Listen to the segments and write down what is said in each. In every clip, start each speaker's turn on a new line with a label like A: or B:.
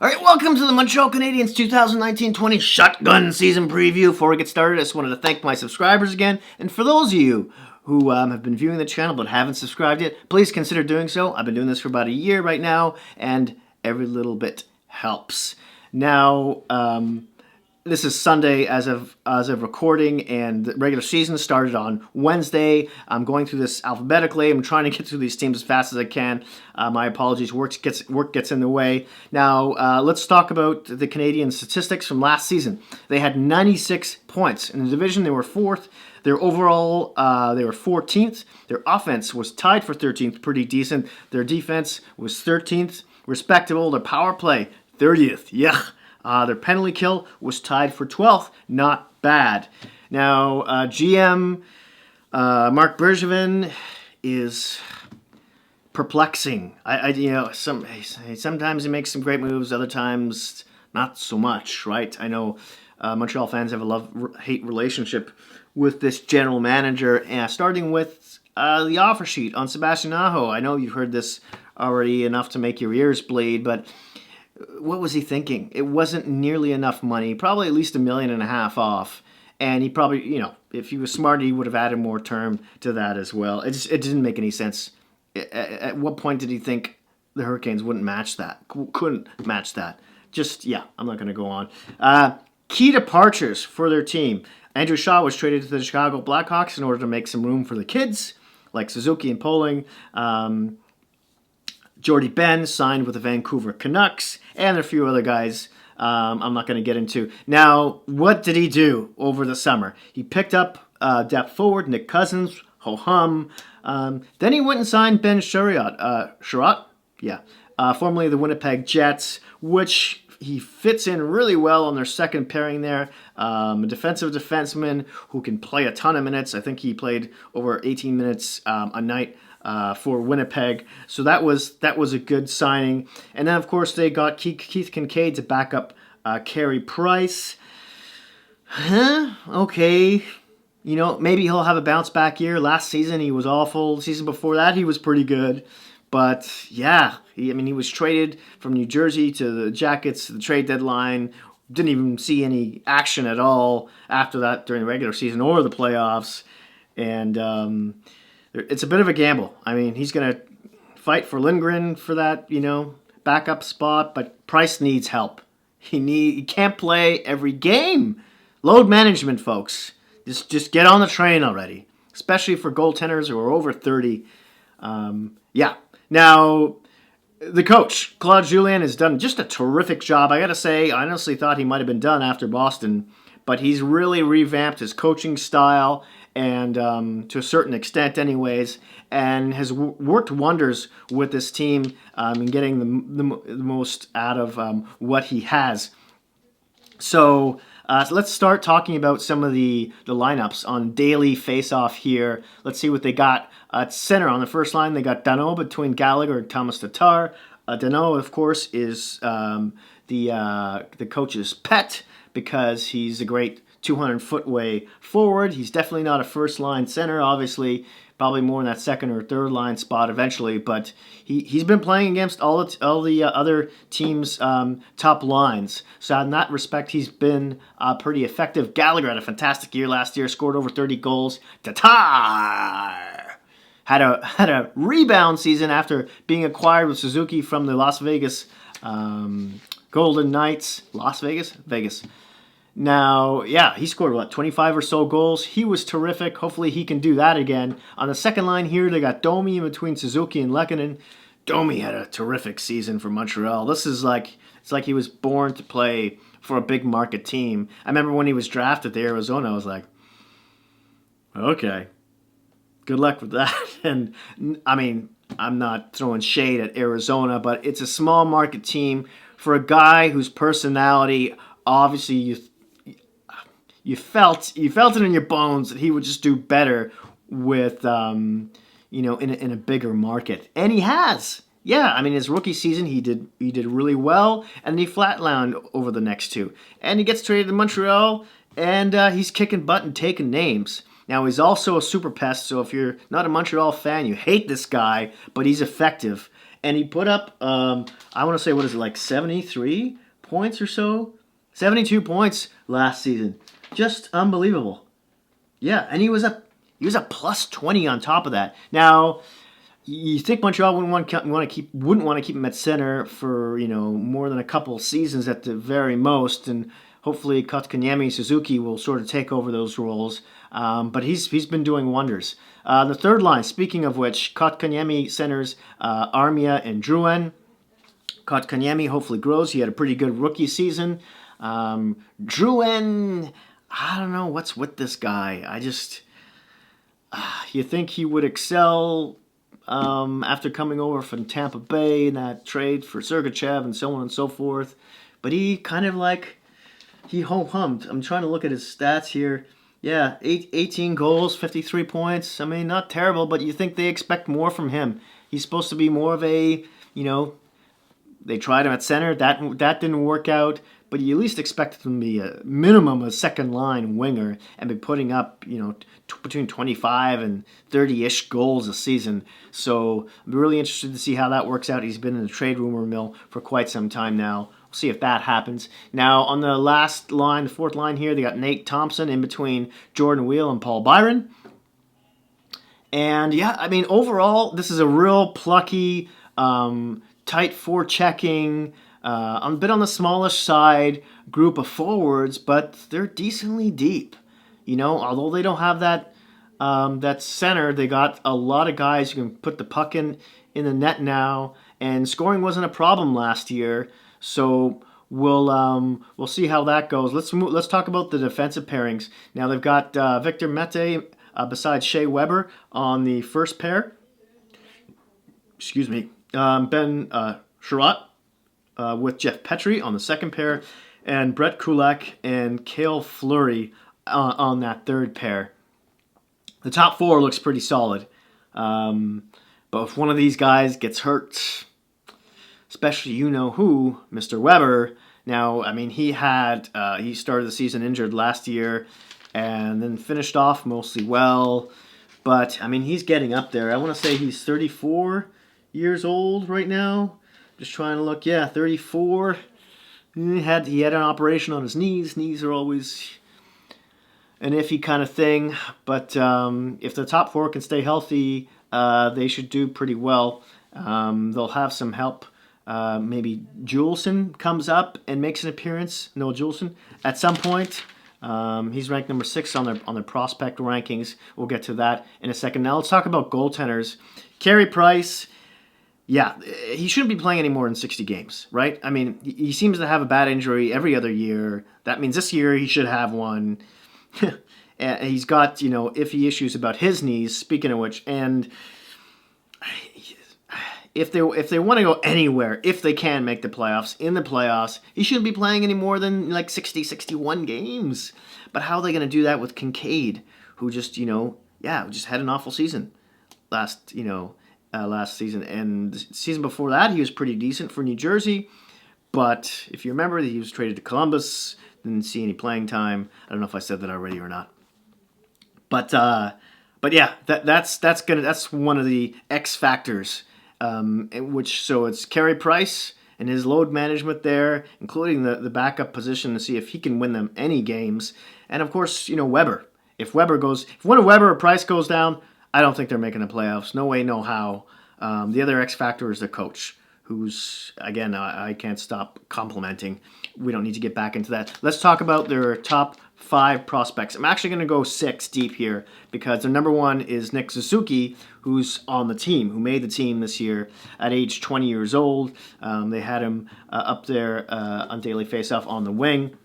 A: All right, welcome to the Montreal Canadiens 2019-20 Shotgun Season Preview. Before we get started, I just wanted to thank my subscribers again. And for those of you who have been viewing the channel but haven't subscribed yet, please consider doing so. I've been doing this for about a year right now, and every little bit helps. Now, this is Sunday as of recording, and the regular season started on Wednesday. I'm going through this alphabetically. I'm trying to get through these teams as fast as I can. My apologies. Work gets in the way. Now, let's talk about the Canadian statistics from last season. They had 96 points. In the division, they were 4th. Their overall, they were 14th. Their offense was tied for 13th, pretty decent. Their defense was 13th, respectable. Their power play, 30th. Yeah. Their penalty kill was tied for 12th. Not bad. Now, GM Mark Bergevin is perplexing. Sometimes he makes some great moves, other times not so much, right? I know Montreal fans have a love-hate relationship with this general manager, starting with the offer sheet on Sebastian Aho. I know you've heard this already enough to make your ears bleed, but what was he thinking? It wasn't nearly enough money, probably at least $1.5 million off. And he probably, if he was smart, he would have added more term to that as well. It didn't make any sense. At what point did he think the Hurricanes wouldn't match that? Couldn't match that. I'm not going to go on. Key departures for their team. Andrew Shaw was traded to the Chicago Blackhawks in order to make some room for the kids, like Suzuki and Poling. Jordy Ben signed with the Vancouver Canucks, and a few other guys I'm not going to get into. Now, what did he do over the summer? He picked up depth forward Nick Cousins, ho-hum. Then he went and signed Ben Sherratt, formerly the Winnipeg Jets, which he fits in really well on their second pairing there. A defensive defenseman who can play a ton of minutes. I think he played over 18 minutes a night for Winnipeg. So that was a good signing. And then, of course, they got Keith Kincaid to back up Carey Price. Okay. Maybe he'll have a bounce back year. Last season, he was awful. The season before that, he was pretty good. But, yeah, he was traded from New Jersey to the Jackets, the trade deadline. Didn't even see any action at all after that during the regular season or the playoffs. And it's a bit of a gamble. He's going to fight for Lindgren for that, backup spot, but Price needs help. He can't play every game. Load management, folks. Just get on the train already, especially for goaltenders who are over 30. Now, the coach, Claude Julien, has done just a terrific job. I got to say, I honestly thought he might have been done after Boston, but he's really revamped his coaching style, and to a certain extent anyways, and has worked wonders with this team in getting the most out of what he has. So let's start talking about some of the lineups on daily face-off here. Let's see what they got. At center on the first line, they got Danault between Gallagher and Thomas Tatar. Danault, of course, is the coach's pet because he's a great 200-foot way forward. He's definitely not a first-line center, obviously, probably more in that second or third-line spot eventually, but he's been playing against all the other teams' top lines. So in that respect, he's been pretty effective. Gallagher had a fantastic year last year, scored over 30 goals. Tatar had a rebound season after being acquired with Suzuki from the Las Vegas Golden Knights. Las Vegas? Vegas. Now, he scored, 25 or so goals. He was terrific. Hopefully he can do that again. On the second line here, they got Domi in between Suzuki and Lehkonen. Domi had a terrific season for Montreal. It's like he was born to play for a big market team. I remember when he was drafted to Arizona, I was like, okay, good luck with that. And, I'm not throwing shade at Arizona, but it's a small market team for a guy whose personality, obviously, you felt it in your bones that he would just do better with, in a bigger market, and he has. Yeah, his rookie season he did really well, and he flatlined over the next two, and he gets traded to Montreal, and he's kicking butt and taking names. Now he's also a super pest, so if you're not a Montreal fan, you hate this guy, but he's effective. and he put up, I want to say, what is it, like 73 points or so? 72 points last season. Just unbelievable. Yeah, and he was a plus 20 on top of that. Now, you think Montreal wouldn't want to keep him at center for more than a couple seasons at the very most, and hopefully Kotkaniemi Suzuki will sort of take over those roles. But he's been doing wonders. The third line, speaking of which, Kotkaniemi centers Armia and Drouin. Kotkaniemi hopefully grows. He had a pretty good rookie season. Drouin, I don't know what's with this guy. You think he would excel after coming over from Tampa Bay in that trade for Sergachev and so on and so forth. But he kind of he ho-hummed. I'm trying to look at his stats here. Yeah, 18 goals, 53 points. I mean, not terrible, but you think they expect more from him. He's supposed to be more of a, they tried him at center. That didn't work out. But you at least expect him to be a minimum a second-line winger and be putting up, between 25 and 30-ish goals a season. So I'm really interested to see how that works out. He's been in the trade rumor mill for quite some time now. We'll see if that happens. Now, on the last line, the fourth line here, they got Nate Thompson in between Jordan Wheel and Paul Byron. And, yeah, I mean, overall, this is a real plucky, tight forechecking, a bit on the smallish side group of forwards, but they're decently deep. Although they don't have that center, they got a lot of guys who can put the puck in the net now, and scoring wasn't a problem last year. So we'll see how that goes. Let's talk about the defensive pairings. Now they've got Victor Mete besides Shea Weber on the first pair. Excuse me, Ben Sherratt with Jeff Petrie on the second pair, and Brett Kulak and Cale Fleury on that third pair. The top four looks pretty solid. But if one of these guys gets hurt, especially who, Mr. Weber, now, I mean, he started the season injured last year and then finished off mostly well. But, I mean, he's getting up there. I want to say he's 34 years old right now. Just trying to look. Yeah, 34. He had an operation on his knees. Knees are always an iffy kind of thing. But if the top four can stay healthy, they should do pretty well. They'll have some help. Maybe Juleson comes up and makes an appearance. Noah Juleson at some point. He's ranked number 6 on their prospect rankings. We'll get to that in a second. Now let's talk about goaltenders. Carey Price. Yeah, he shouldn't be playing any more than 60 games, right? I mean, he seems to have a bad injury every other year. That means this year he should have one. And he's got, iffy issues about his knees, speaking of which. And if they want to go anywhere, if they can make the playoffs, in the playoffs, he shouldn't be playing any more than 60, 61 games. But how are they going to do that with Kincaid, who just, just had an awful season last season. And the season before that, he was pretty decent for New Jersey. But if you remember, he was traded to Columbus, didn't see any playing time. I don't know if I said that already or not. But yeah, that's one of the X factors. So it's Carey Price and his load management there, including the backup position to see if he can win them any games. And of course, Weber. If one of Weber or Price goes down, I don't think they're making the playoffs. No way, no how. The other X factor is the coach, who's, again, I can't stop complimenting. We don't need to get back into that. Let's talk about their top 5 prospects. I'm actually going to go 6 deep here because their number 1 is Nick Suzuki, who's on the team, who made the team this year at age 20 years old. They had him up there on daily faceoff on the wing.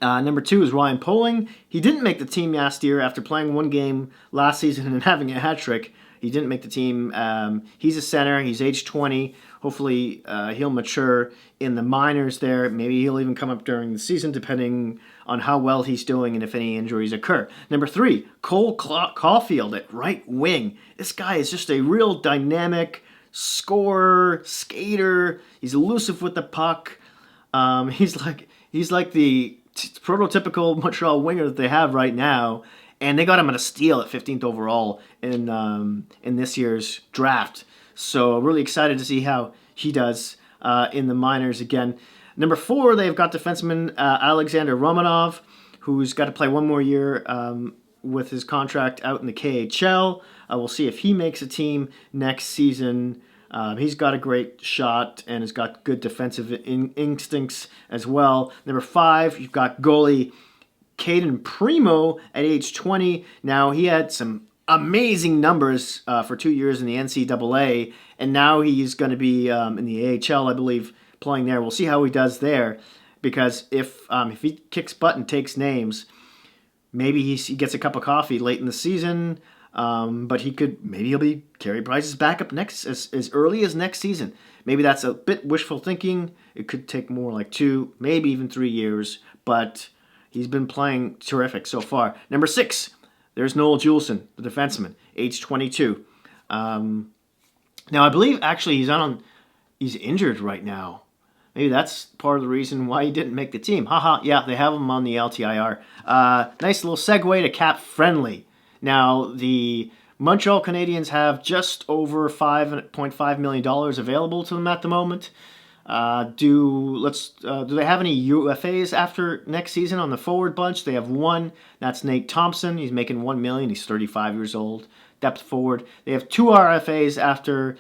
A: Number 2 is Ryan Poehling. He didn't make the team last year after playing one game last season and having a hat trick. He didn't make the team. He's a center. He's age 20. Hopefully he'll mature in the minors there. Maybe he'll even come up during the season, depending on how well he's doing and if any injuries occur. Number 3, Cole Caulfield at right wing. This guy is just a real dynamic scorer, skater. He's elusive with the puck. He's like the prototypical Montreal winger that they have right now, and they got him at a steal at 15th overall in this year's draft. So really excited to see how he does in the minors again. Number 4, they've got defenseman Alexander Romanov, who's got to play one more year with his contract out in the KHL. We'll see if he makes a team next season. He's got a great shot and has got good defensive instincts as well. Number 5, you've got goalie Caden Primo at age 20. Now, he had some amazing numbers for 2 years in the NCAA, and now he's going to be in the AHL, I believe, playing there. We'll see how he does there, because if he kicks butt and takes names, maybe he gets a cup of coffee late in the season. But maybe he'll be Carey Price's backup as early as next season. Maybe that's a bit wishful thinking. It could take more like 2, maybe even 3 years. But he's been playing terrific so far. Number 6, there's Noel Juleson, the defenseman, age 22. Now I believe actually he's injured right now. Maybe that's part of the reason why he didn't make the team. Yeah, they have him on the LTIR. Nice little segue to Cap Friendly. Now, the Montreal Canadiens have just over $5.5 million available to them at the moment. Do they have any UFAs after next season on the forward bunch? They have one. That's Nate Thompson. He's making $1 million. He's 35 years old. Depth forward. They have 2 RFAs after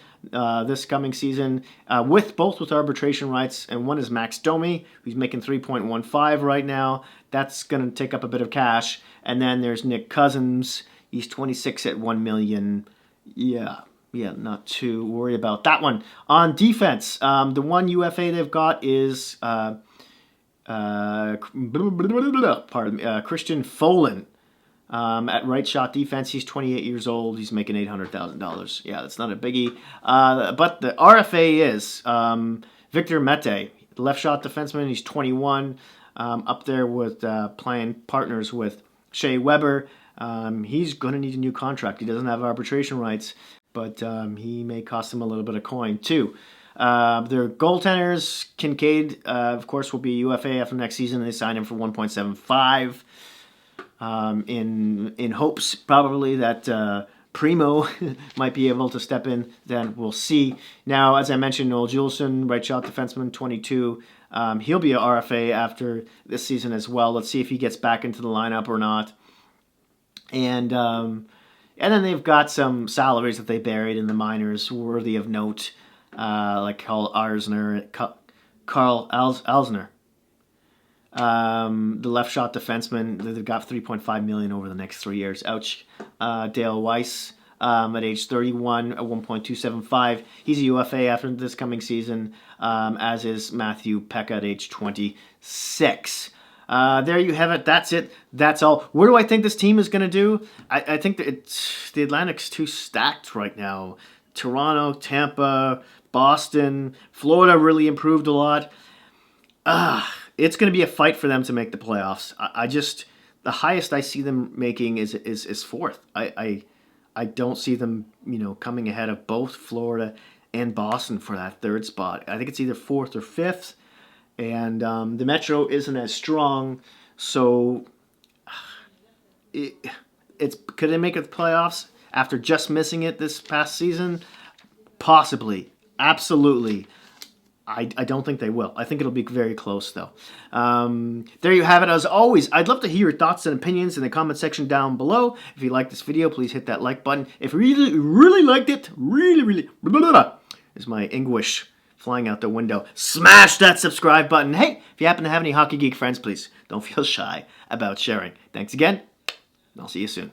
A: this coming season, both with arbitration rights, and one is Max Domi, who's making $3.15 right now. That's going to take up a bit of cash. And then there's Nick Cousins. He's 26 at $1 million. Yeah, not too worried about that one. On defense, the one UFA they've got is Christian Folin. At right shot defense, he's 28 years old. He's making $800,000. Yeah, that's not a biggie. But the RFA is Victor Mete, left shot defenseman. He's 21, up there with playing partners with Shea Weber. He's going to need a new contract. He doesn't have arbitration rights, but he may cost him a little bit of coin too. Their goaltenders, Kincaid, of course, will be UFA after next season. They signed him for $1.75. In hopes probably that Primo might be able to step in. Then we'll see. Now, as I mentioned, Noel Juleson, right shot defenseman, 22. He'll be a RFA after this season as well. Let's see if he gets back into the lineup or not. And then they've got some salaries that they buried in the minors worthy of note, like Carl Alzner. The left shot defenseman, they've got $3.5 million over the next 3 years. Ouch. Dale Weiss at age 31 at $1.275. He's a UFA after this coming season, as is Matthew Peck at age 26. There you have it. That's it. That's all. What do I think this team is going to do? I think that the Atlantic's too stacked right now. Toronto, Tampa, Boston, Florida really improved a lot. It's going to be a fight for them to make the playoffs. The highest I see them making is fourth. I don't see them, coming ahead of both Florida and Boston for that third spot. I think it's either fourth or fifth, and the Metro isn't as strong. So, could they make it the playoffs after just missing it this past season? Possibly, absolutely. I don't think they will. I think it'll be very close, though. There you have it. As always, I'd love to hear your thoughts and opinions in the comment section down below. If you like this video, please hit that like button. If you really liked it, really, is my English flying out the window, smash that subscribe button. Hey, if you happen to have any Hockey Geek friends, please don't feel shy about sharing. Thanks again, and I'll see you soon.